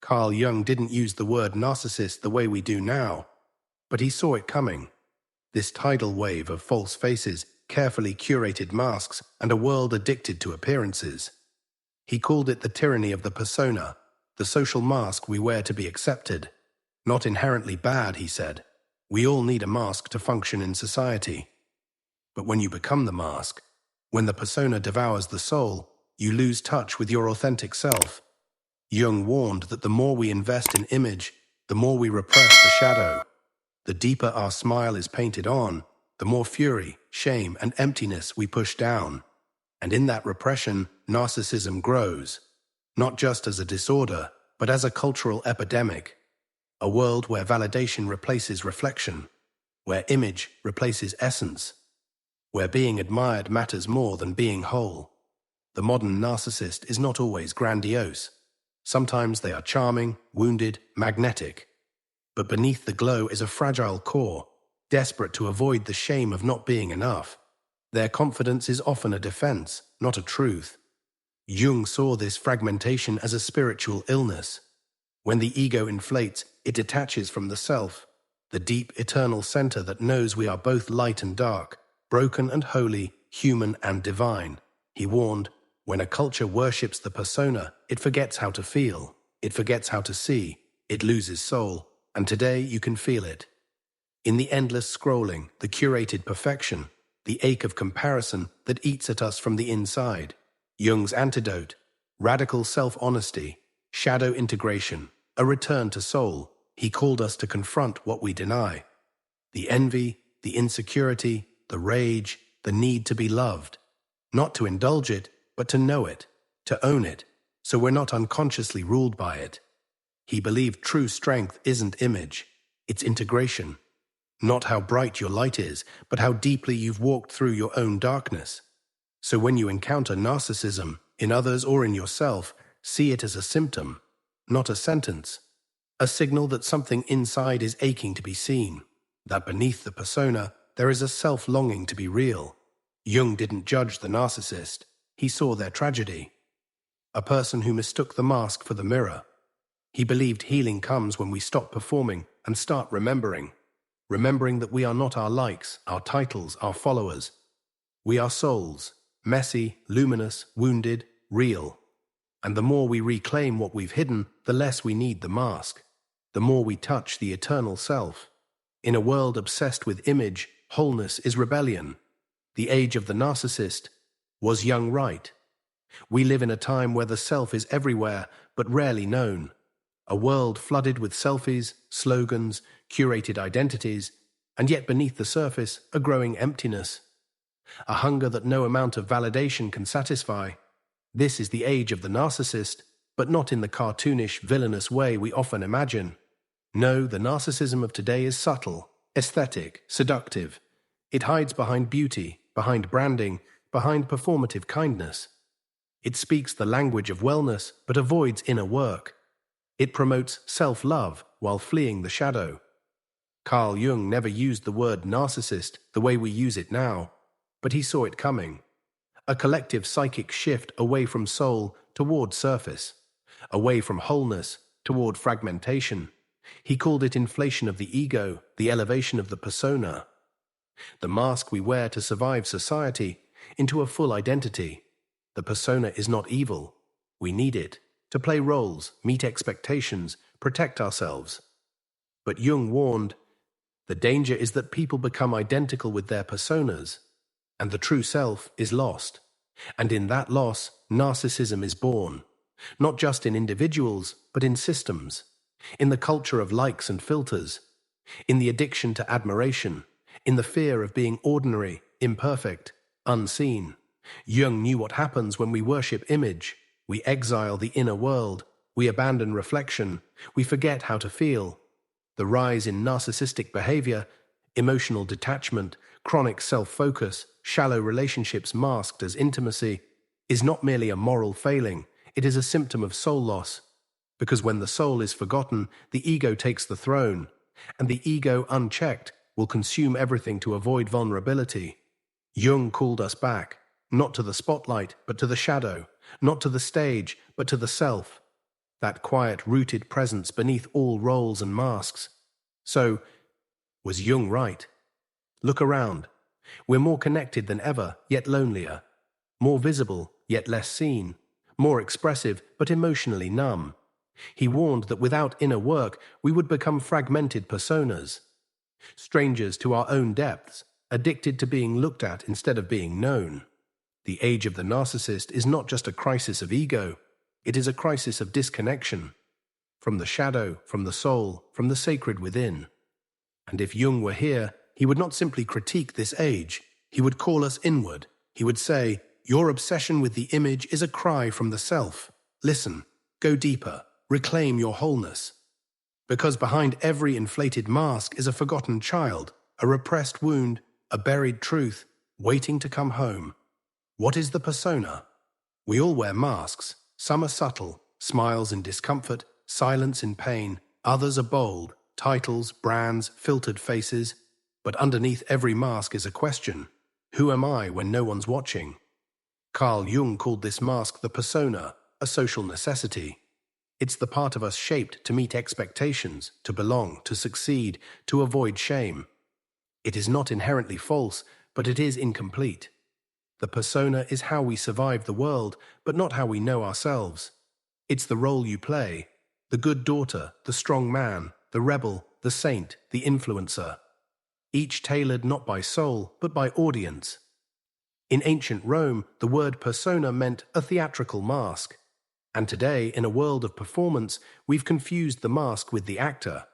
Carl Jung didn't use the word narcissist the way we do now, but he saw it coming. This tidal wave of false faces, carefully curated masks, and a world addicted to appearances. He called it the tyranny of the persona, the social mask we wear to be accepted. Not inherently bad, he said. We all need a mask to function in society. But when you become the mask, when the persona devours the soul, you lose touch with your authentic self. Jung warned that the more we invest in image, the more we repress the shadow. The deeper our smile is painted on, the more fury, shame, and emptiness we push down. And in that repression, narcissism grows, not just as a disorder, but as a cultural epidemic. A world where validation replaces reflection, where image replaces essence, where being admired matters more than being whole. The modern narcissist is not always grandiose. Sometimes they are charming, wounded, magnetic. But beneath the glow is a fragile core, desperate to avoid the shame of not being enough. Their confidence is often a defense, not a truth. Jung saw this fragmentation as a spiritual illness. When the ego inflates, it detaches from the self, the deep eternal center that knows we are both light and dark, broken and holy, human and divine. He warned, when a culture worships the persona, it forgets how to feel, it forgets how to see, it loses soul, and today you can feel it. In the endless scrolling, the curated perfection, the ache of comparison that eats at us from the inside. Jung's antidote, radical self-honesty, shadow integration, a return to soul. He called us to confront what we deny. The envy, the insecurity, the rage, the need to be loved. Not to indulge it, but to know it, to own it, so we're not unconsciously ruled by it. He believed true strength isn't image, it's integration. Not how bright your light is, but how deeply you've walked through your own darkness. So when you encounter narcissism, in others or in yourself, see it as a symptom, not a sentence. A signal that something inside is aching to be seen, that beneath the persona, there is a self-longing to be real. Jung didn't judge the narcissist. He saw their tragedy. A person who mistook the mask for the mirror. He believed healing comes when we stop performing and start remembering. Remembering that we are not our likes, our titles, our followers. We are souls, messy, luminous, wounded, real. And the more we reclaim what we've hidden, the less we need the mask. The more we touch the eternal self. In a world obsessed with image, wholeness is rebellion. The age of the narcissist. Was Jung right? We live in a time where the self is everywhere, but rarely known. A world flooded with selfies, slogans, curated identities, and yet beneath the surface, a growing emptiness. A hunger that no amount of validation can satisfy. This is the age of the narcissist, but not in the cartoonish, villainous way we often imagine. No, the narcissism of today is subtle, aesthetic, seductive. It hides behind beauty, behind branding, behind performative kindness. It speaks the language of wellness, but avoids inner work. It promotes self-love while fleeing the shadow. Carl Jung never used the word narcissist the way we use it now, but he saw it coming. A collective psychic shift away from soul toward surface, away from wholeness toward fragmentation. He called it inflation of the ego, the elevation of the persona. The mask we wear to survive society into a full identity. The persona is not evil. We need it to play roles, meet expectations, protect ourselves. But Jung warned, the danger is that people become identical with their personas, and the true self is lost. And in that loss, narcissism is born, not just in individuals, but in systems, in the culture of likes and filters, in the addiction to admiration, in the fear of being ordinary, imperfect, unseen. Jung knew what happens when we worship image. We exile the inner world. We abandon reflection. We forget how to feel. The rise in narcissistic behavior, emotional detachment, chronic self-focus, shallow relationships masked as intimacy, is not merely a moral failing. It is a symptom of soul loss. Because when the soul is forgotten, the ego takes the throne, and the ego, unchecked, will consume everything to avoid vulnerability. Jung called us back, not to the spotlight, but to the shadow, not to the stage, but to the self. that quiet, rooted presence beneath all roles and masks. So, was Jung right? Look around. We're more connected than ever, yet lonelier. More visible, yet less seen. More expressive, but emotionally numb. He warned that without inner work, we would become fragmented personas. Strangers to our own depths, addicted to being looked at instead of being known. The age of the narcissist is not just a crisis of ego, it is a crisis of disconnection. From the shadow, from the soul, from the sacred within. And if Jung were here, he would not simply critique this age, he would call us inward. He would say, "Your obsession with the image is a cry from the self. Listen, go deeper, reclaim your wholeness." Because behind every inflated mask is a forgotten child, a repressed wound, a buried truth, waiting to come home. What is the persona? We all wear masks. Some are subtle, smiles in discomfort, silence in pain. Others are bold, titles, brands, filtered faces. But underneath every mask is a question. Who am I when no one's watching? Carl Jung called this mask the persona, a social necessity. It's the part of us shaped to meet expectations, to belong, to succeed, to avoid shame. It is not inherently false, but it is incomplete. The persona is how we survive the world, but not how we know ourselves. It's the role you play, the good daughter, the strong man, the rebel, the saint, the influencer. Each tailored not by soul, but by audience. In ancient Rome, the word persona meant a theatrical mask. And today, in a world of performance, we've confused the mask with the actor.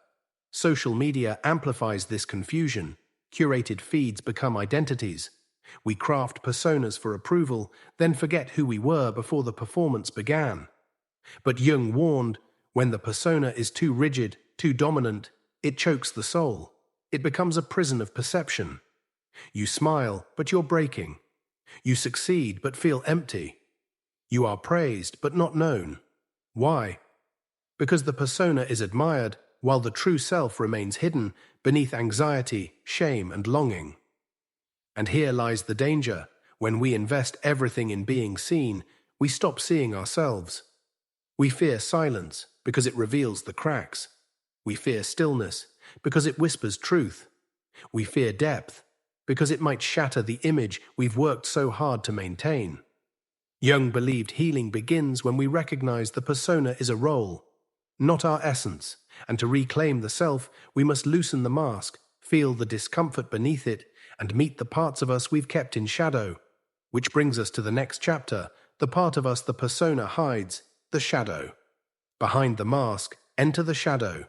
Social media amplifies this confusion. Curated feeds become identities. We craft personas for approval, then forget who we were before the performance began. But Jung warned, when the persona is too rigid, too dominant, it chokes the soul. It becomes a prison of perception. You smile, but you're breaking. You succeed, but feel empty. You are praised, but not known. Why? Because the persona is admired, while the true self remains hidden beneath anxiety, shame, and longing. And here lies the danger. When we invest everything in being seen, we stop seeing ourselves. We fear silence because it reveals the cracks. We fear stillness because it whispers truth. We fear depth because it might shatter the image we've worked so hard to maintain. Jung believed healing begins when we recognize the persona is a role, not our essence, and to reclaim the self, we must loosen the mask, feel the discomfort beneath it, and meet the parts of us we've kept in shadow. Which brings us to the next chapter, the part of us the persona hides, the shadow. Behind the mask, enter the shadow.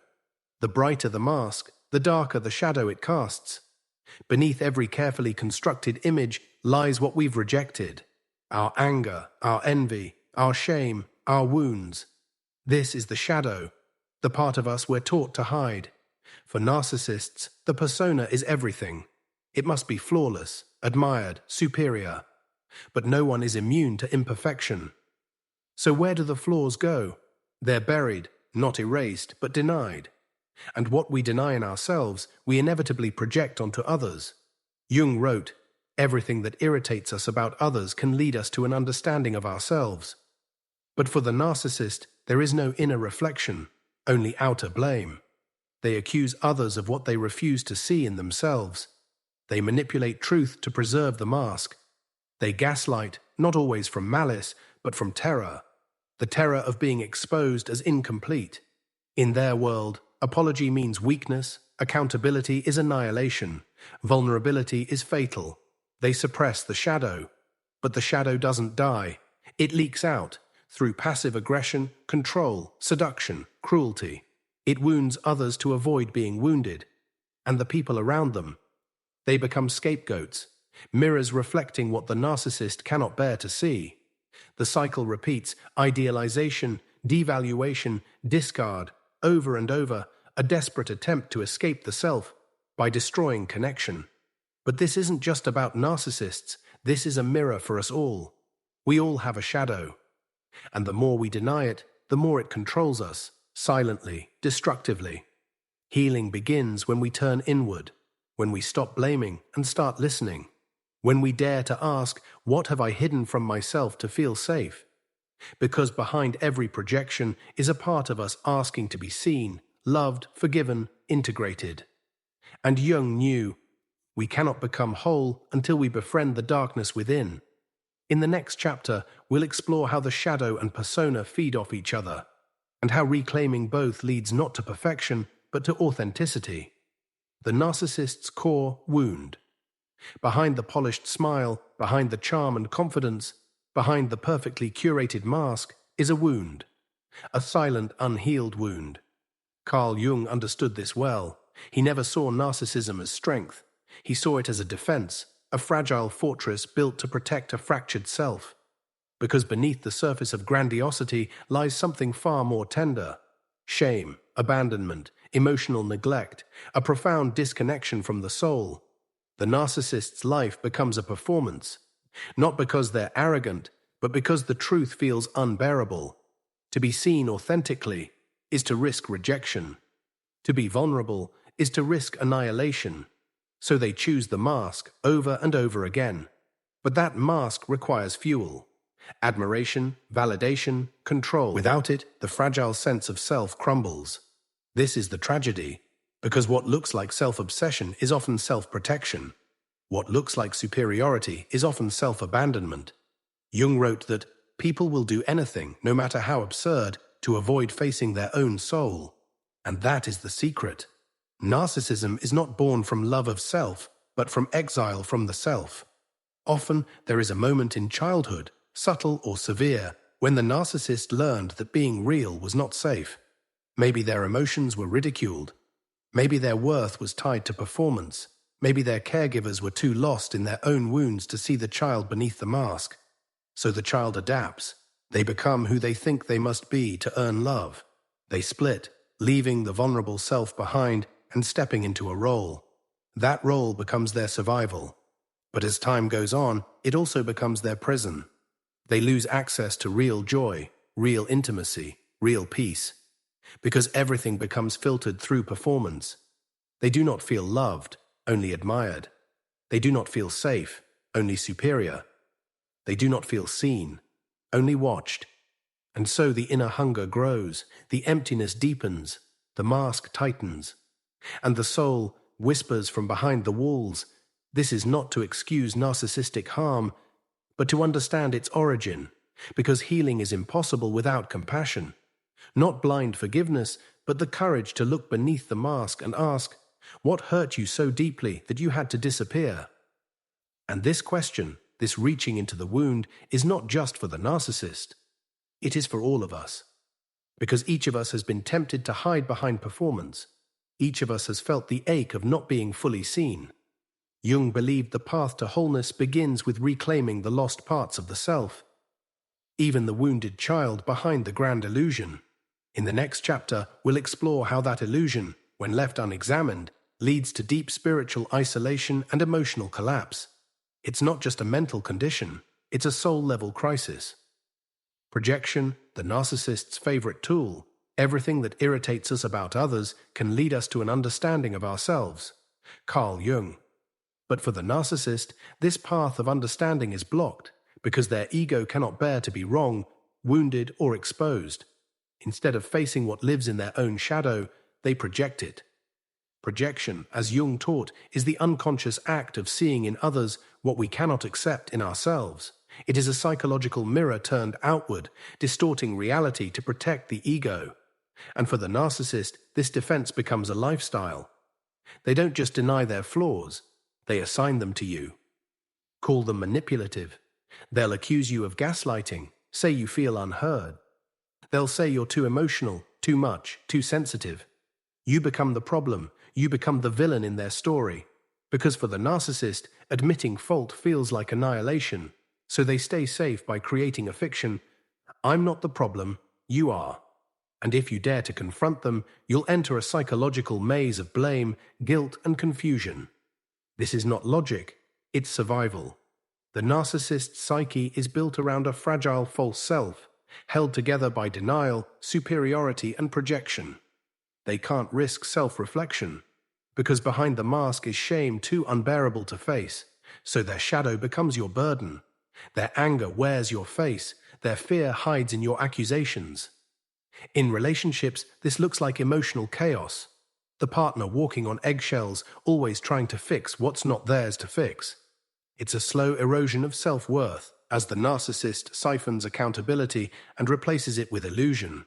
The brighter the mask, the darker the shadow it casts. Beneath every carefully constructed image lies what we've rejected. Our anger, our envy, our shame, our wounds. This is the shadow, the part of us we're taught to hide. For narcissists, the persona is everything. It must be flawless, admired, superior. But no one is immune to imperfection. So where do the flaws go? They're buried, not erased, but denied. And what we deny in ourselves, we inevitably project onto others. Jung wrote, "Everything that irritates us about others can lead us to an understanding of ourselves." But for the narcissist, there is no inner reflection, only outer blame. They accuse others of what they refuse to see in themselves. They manipulate truth to preserve the mask. They gaslight, not always from malice, but from terror. The terror of being exposed as incomplete. In their world, apology means weakness, accountability is annihilation, vulnerability is fatal. They suppress the shadow. But the shadow doesn't die. It leaks out through passive aggression, control, seduction, cruelty. It wounds others to avoid being wounded. And the people around them. They become scapegoats, mirrors reflecting what the narcissist cannot bear to see. The cycle repeats, idealization, devaluation, discard, over and over, a desperate attempt to escape the self by destroying connection. But this isn't just about narcissists, this is a mirror for us all. We all have a shadow. And the more we deny it, the more it controls us, silently, destructively. Healing begins when we turn inward, when we stop blaming and start listening, when we dare to ask, what have I hidden from myself to feel safe? Because behind every projection is a part of us asking to be seen, loved, forgiven, integrated. And Jung knew we cannot become whole until we befriend the darkness within. In the next chapter, we'll explore how the shadow and persona feed off each other, and how reclaiming both leads not to perfection, but to authenticity. The narcissist's core wound. Behind the polished smile, behind the charm and confidence, behind the perfectly curated mask, is a wound. A silent, unhealed wound. Carl Jung understood this well. He never saw narcissism as strength. He saw it as a defense, a fragile fortress built to protect a fractured self. Because beneath the surface of grandiosity lies something far more tender. Shame, abandonment, emotional neglect, a profound disconnection from the soul. The narcissist's life becomes a performance, not because they're arrogant, but because the truth feels unbearable. To be seen authentically is to risk rejection. To be vulnerable is to risk annihilation. So they choose the mask over and over again. But that mask requires fuel. Admiration, validation, control. Without it, the fragile sense of self crumbles. This is the tragedy, because what looks like self-obsession is often self-protection. What looks like superiority is often self-abandonment. Jung wrote that people will do anything, no matter how absurd, to avoid facing their own soul. And that is the secret. Narcissism is not born from love of self, but from exile from the self. Often there is a moment in childhood, subtle or severe, when the narcissist learned that being real was not safe. Maybe their emotions were ridiculed. Maybe their worth was tied to performance. Maybe their caregivers were too lost in their own wounds to see the child beneath the mask. So the child adapts. They become who they think they must be to earn love. They split, leaving the vulnerable self behind and stepping into a role. That role becomes their survival. But as time goes on, it also becomes their prison. They lose access to real joy, real intimacy, real peace. Because everything becomes filtered through performance. They do not feel loved, only admired. They do not feel safe, only superior. They do not feel seen, only watched. And so the inner hunger grows, the emptiness deepens, the mask tightens. And the soul whispers from behind the walls, this is not to excuse narcissistic harm, but to understand its origin, because healing is impossible without compassion. Not blind forgiveness, but the courage to look beneath the mask and ask, what hurt you so deeply that you had to disappear? And this question, this reaching into the wound, is not just for the narcissist. It is for all of us. Because each of us has been tempted to hide behind performance. Each of us has felt the ache of not being fully seen. Jung believed the path to wholeness begins with reclaiming the lost parts of the self. Even the wounded child behind the grand illusion. In the next chapter, we'll explore how that illusion, when left unexamined, leads to deep spiritual isolation and emotional collapse. It's not just a mental condition, it's a soul-level crisis. Projection, the narcissist's favorite tool, everything that irritates us about others can lead us to an understanding of ourselves. Carl Jung. But for the narcissist, this path of understanding is blocked because their ego cannot bear to be wrong, wounded, or exposed. Instead of facing what lives in their own shadow, they project it. Projection, as Jung taught, is the unconscious act of seeing in others what we cannot accept in ourselves. It is a psychological mirror turned outward, distorting reality to protect the ego. And for the narcissist, this defense becomes a lifestyle. They don't just deny their flaws, they assign them to you. Call them manipulative. They'll accuse you of gaslighting, say you feel unheard. They'll say you're too emotional, too much, too sensitive. You become the problem, you become the villain in their story. Because for the narcissist, admitting fault feels like annihilation. So they stay safe by creating a fiction. I'm not the problem, you are. And if you dare to confront them, you'll enter a psychological maze of blame, guilt, and confusion. This is not logic, it's survival. The narcissist's psyche is built around a fragile false self, held together by denial, superiority, and projection. They can't risk self-reflection, because behind the mask is shame too unbearable to face, so their shadow becomes your burden. Their anger wears your face, Their fear hides in your accusations. In relationships, this looks like emotional chaos. The partner walking on eggshells, always trying to fix what's not theirs to fix. It's a slow erosion of self-worth, as the narcissist siphons accountability and replaces it with illusion.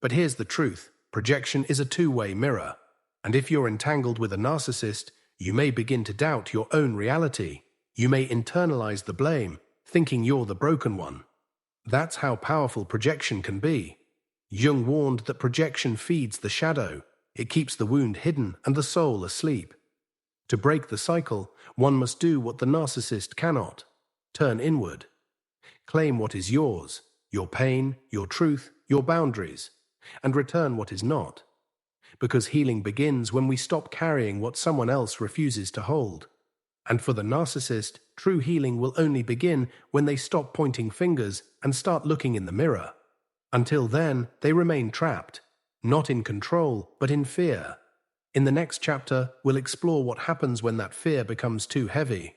But here's the truth: projection is a two-way mirror. And if you're entangled with a narcissist, you may begin to doubt your own reality. You may internalize the blame, thinking you're the broken one. That's how powerful projection can be. Jung warned that projection feeds the shadow. It keeps the wound hidden and the soul asleep. To break the cycle, one must do what the narcissist cannot: turn inward. Claim what is yours, your pain, your truth, your boundaries, and return what is not. Because healing begins when we stop carrying what someone else refuses to hold. And for the narcissist, true healing will only begin when they stop pointing fingers and start looking in the mirror. Until then, they remain trapped, not in control, but in fear. In the next chapter, we'll explore what happens when that fear becomes too heavy.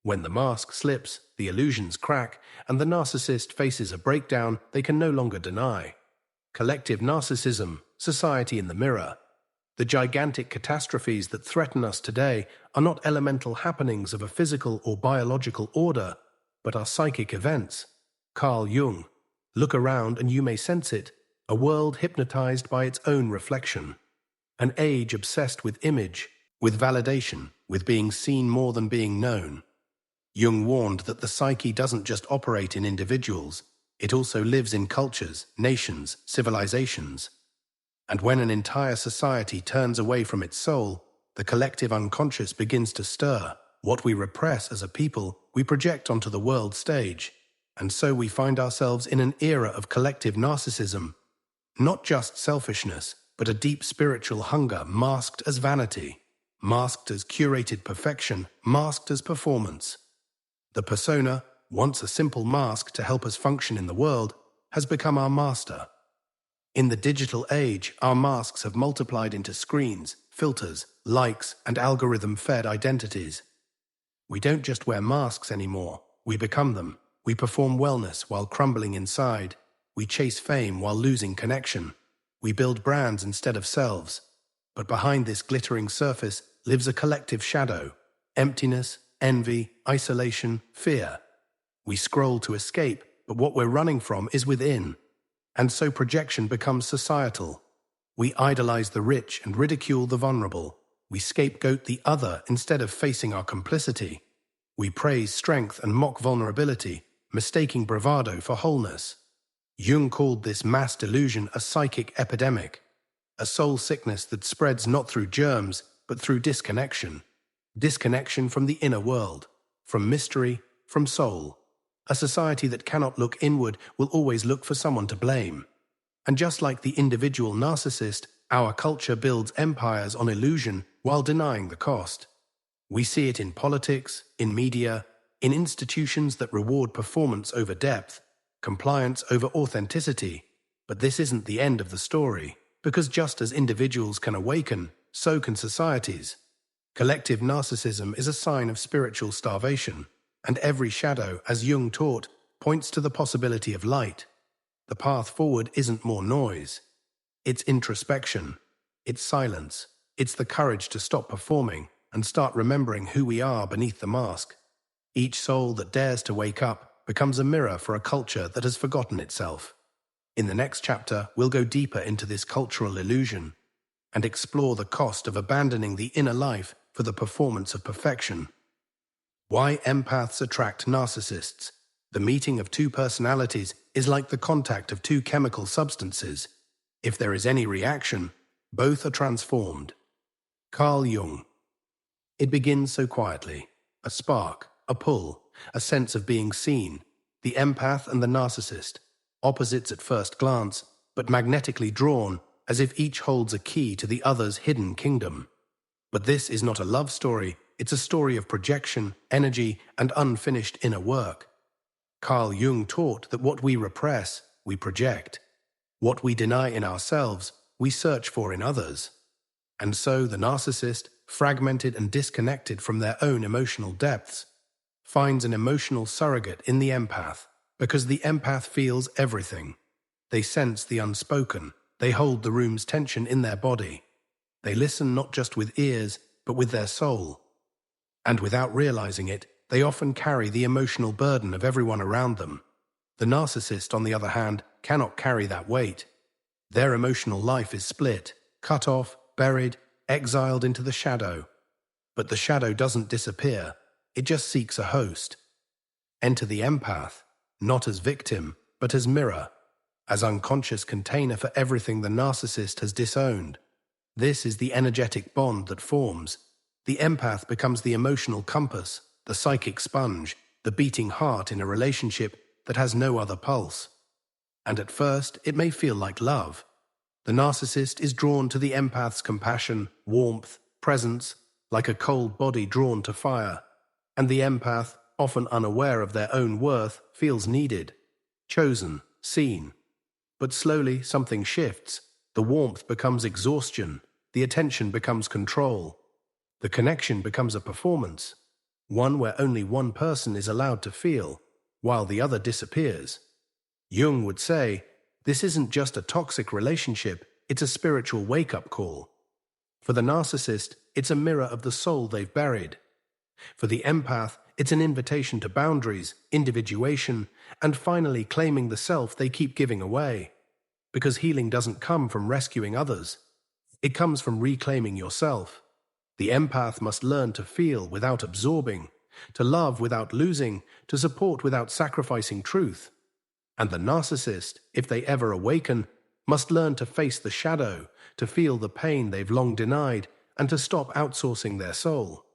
When the mask slips, the illusions crack, and the narcissist faces a breakdown they can no longer deny. Collective narcissism, society in the mirror. The gigantic catastrophes that threaten us today are not elemental happenings of a physical or biological order, but are psychic events. Carl Jung. Look around and you may sense it, a world hypnotized by its own reflection. An age obsessed with image, with validation, with being seen more than being known. Jung warned that the psyche doesn't just operate in individuals, it also lives in cultures, nations, civilizations. And when an entire society turns away from its soul, the collective unconscious begins to stir. What we repress as a people, we project onto the world stage. And so we find ourselves in an era of collective narcissism. Not just selfishness, but a deep spiritual hunger masked as vanity, masked as curated perfection, masked as performance. The persona, once a simple mask to help us function in the world, has become our master. In the digital age, our masks have multiplied into screens, filters, likes, and algorithm-fed identities. We don't just wear masks anymore, we become them. We perform wellness while crumbling inside. We chase fame while losing connection. We build brands instead of selves. But behind this glittering surface lives a collective shadow: emptiness, envy, isolation, fear. We scroll to escape, but what we're running from is within. And so projection becomes societal. We idolize the rich and ridicule the vulnerable. We scapegoat the other instead of facing our complicity. We praise strength and mock vulnerability, mistaking bravado for wholeness. Jung called this mass delusion a psychic epidemic, a soul sickness that spreads not through germs, but through disconnection. Disconnection from the inner world, from mystery, from soul. A society that cannot look inward will always look for someone to blame. And just like the individual narcissist, our culture builds empires on illusion while denying the cost. We see it in politics, in media, in institutions that reward performance over depth, compliance over authenticity. But this isn't the end of the story, because just as individuals can awaken, so can societies. Collective narcissism is a sign of spiritual starvation, and every shadow, as Jung taught, points to the possibility of light. The path forward isn't more noise. It's introspection. It's silence. It's the courage to stop performing and start remembering who we are beneath the mask. Each soul that dares to wake up becomes a mirror for a culture that has forgotten itself. In the next chapter, we'll go deeper into this cultural illusion and explore the cost of abandoning the inner life for the performance of perfection. Why empaths attract narcissists. The meeting of two personalities is like the contact of two chemical substances. If there is any reaction, both are transformed. Carl Jung. It begins so quietly. A spark, a pull, a sense of being seen. The empath and the narcissist. Opposites at first glance, but magnetically drawn, as if each holds a key to the other's hidden kingdom. But this is not a love story, it's a story of projection, energy, and unfinished inner work. Carl Jung taught that what we repress, we project. What we deny in ourselves, we search for in others. And so the narcissist, fragmented and disconnected from their own emotional depths, finds an emotional surrogate in the empath. Because the empath feels everything. They sense the unspoken. They hold the room's tension in their body. They listen not just with ears, but with their soul. And without realizing it, they often carry the emotional burden of everyone around them. The narcissist, on the other hand, cannot carry that weight. Their emotional life is split, cut off, buried, exiled into the shadow. But the shadow doesn't disappear. It just seeks a host. Enter the empath, not as victim, but as mirror, as unconscious container for everything the narcissist has disowned. This is the energetic bond that forms. The empath becomes the emotional compass, the psychic sponge, the beating heart in a relationship that has no other pulse. And at first, it may feel like love. The narcissist is drawn to the empath's compassion, warmth, presence, like a cold body drawn to fire. And the empath, often unaware of their own worth, feels needed, chosen, seen. But slowly something shifts. The warmth becomes exhaustion. The attention becomes control. The connection becomes a performance, one where only one person is allowed to feel, while the other disappears. Jung would say, this isn't just a toxic relationship, it's a spiritual wake-up call. For the narcissist, it's a mirror of the soul they've buried. For the empath, it's an invitation to boundaries, individuation, and finally claiming the self they keep giving away. Because healing doesn't come from rescuing others. It comes from reclaiming yourself. The empath must learn to feel without absorbing, to love without losing, to support without sacrificing truth. And the narcissist, if they ever awaken, must learn to face the shadow, to feel the pain they've long denied, and to stop outsourcing their soul.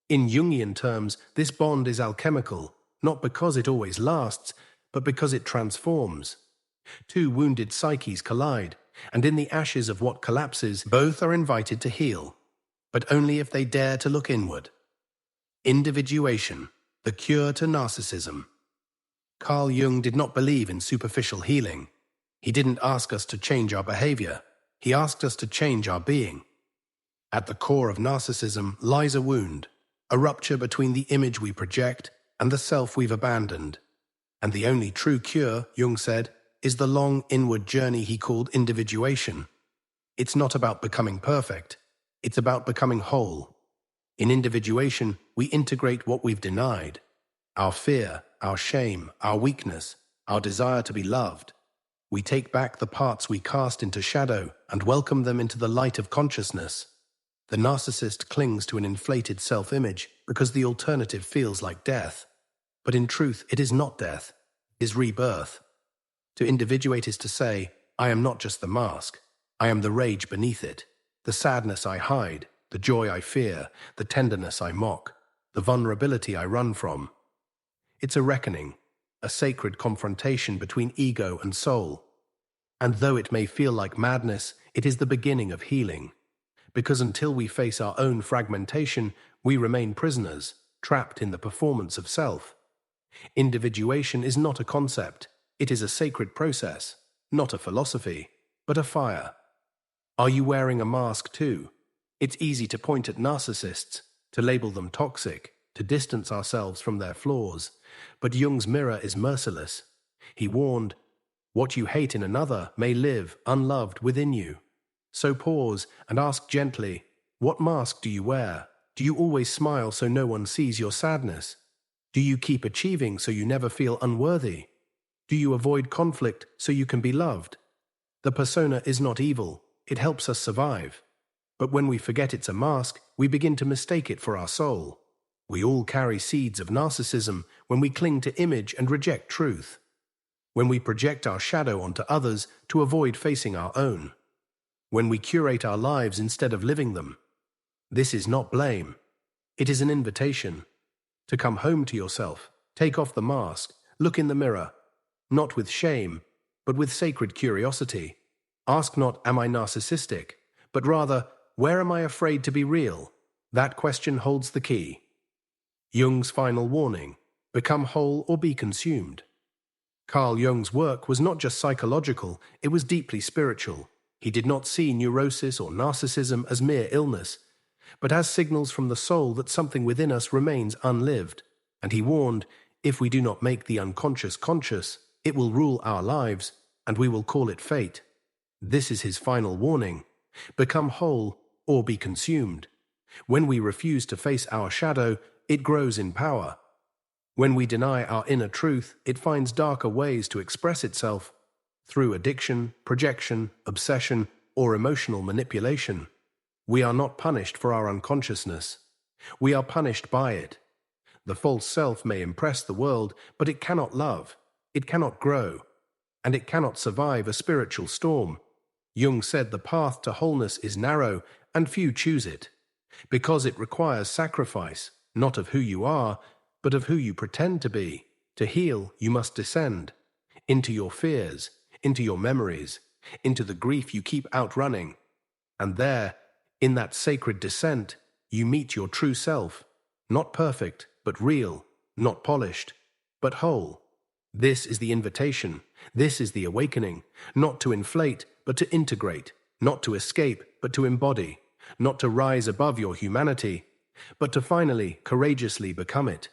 In Jungian terms, this bond is alchemical, not because it always lasts, but because it transforms. Two wounded psyches collide, and in the ashes of what collapses, both are invited to heal, but only if they dare to look inward. Individuation, the cure to narcissism. Carl Jung did not believe in superficial healing. He didn't ask us to change our behavior. He asked us to change our being. At the core of narcissism lies a wound, a rupture between the image we project and the self we've abandoned. And the only true cure, Jung said, is the long inward journey he called individuation. It's not about becoming perfect. It's about becoming whole. In individuation, we integrate what we've denied. Our fear, our shame, our weakness, our desire to be loved. We take back the parts we cast into shadow and welcome them into the light of consciousness. The narcissist clings to an inflated self-image because the alternative feels like death. But in truth, it is not death. It is rebirth. To individuate is to say, I am not just the mask. I am the rage beneath it, the sadness I hide, the joy I fear, the tenderness I mock, the vulnerability I run from. It's a reckoning, a sacred confrontation between ego and soul. And though it may feel like madness, it is the beginning of healing. Because until we face our own fragmentation, we remain prisoners, trapped in the performance of self. Individuation is not a concept. It is a sacred process, not a philosophy, but a fire. Are you wearing a mask too? It's easy to point at narcissists, to label them toxic, to distance ourselves from their flaws. But Jung's mirror is merciless. He warned, what you hate in another may live unloved within you. So pause and ask gently, what mask do you wear? Do you always smile so no one sees your sadness? Do you keep achieving so you never feel unworthy? Do you avoid conflict so you can be loved? The persona is not evil. It helps us survive. But when we forget it's a mask, we begin to mistake it for our soul. We all carry seeds of narcissism when we cling to image and reject truth. When we project our shadow onto others to avoid facing our own. When we curate our lives instead of living them. This is not blame. It is an invitation to come home to yourself, take off the mask, look in the mirror, not with shame, but with sacred curiosity. Ask not, am I narcissistic? But rather, where am I afraid to be real? That question holds the key. Jung's final warning, become whole or be consumed. Carl Jung's work was not just psychological, it was deeply spiritual. He did not see neurosis or narcissism as mere illness, but as signals from the soul that something within us remains unlived. And he warned, If we do not make the unconscious conscious, it will rule our lives, and we will call it fate. This is his final warning. Become whole or be consumed. When we refuse to face our shadow, it grows in power. When we deny our inner truth, it finds darker ways to express itself through addiction, projection, obsession, or emotional manipulation. We are not punished for our unconsciousness. We are punished by it. The false self may impress the world, but it cannot love, it cannot grow, and it cannot survive a spiritual storm. Jung said the path to wholeness is narrow, and few choose it, because it requires sacrifice, not of who you are, but of who you pretend to be. To heal, you must descend into your fears, into your memories, into the grief you keep outrunning. And there, in that sacred descent, you meet your true self, not perfect, but real, not polished, but whole. This is the invitation. This is the awakening, not to inflate, but to integrate, not to escape, but to embody, not to rise above your humanity, but to finally, courageously become it.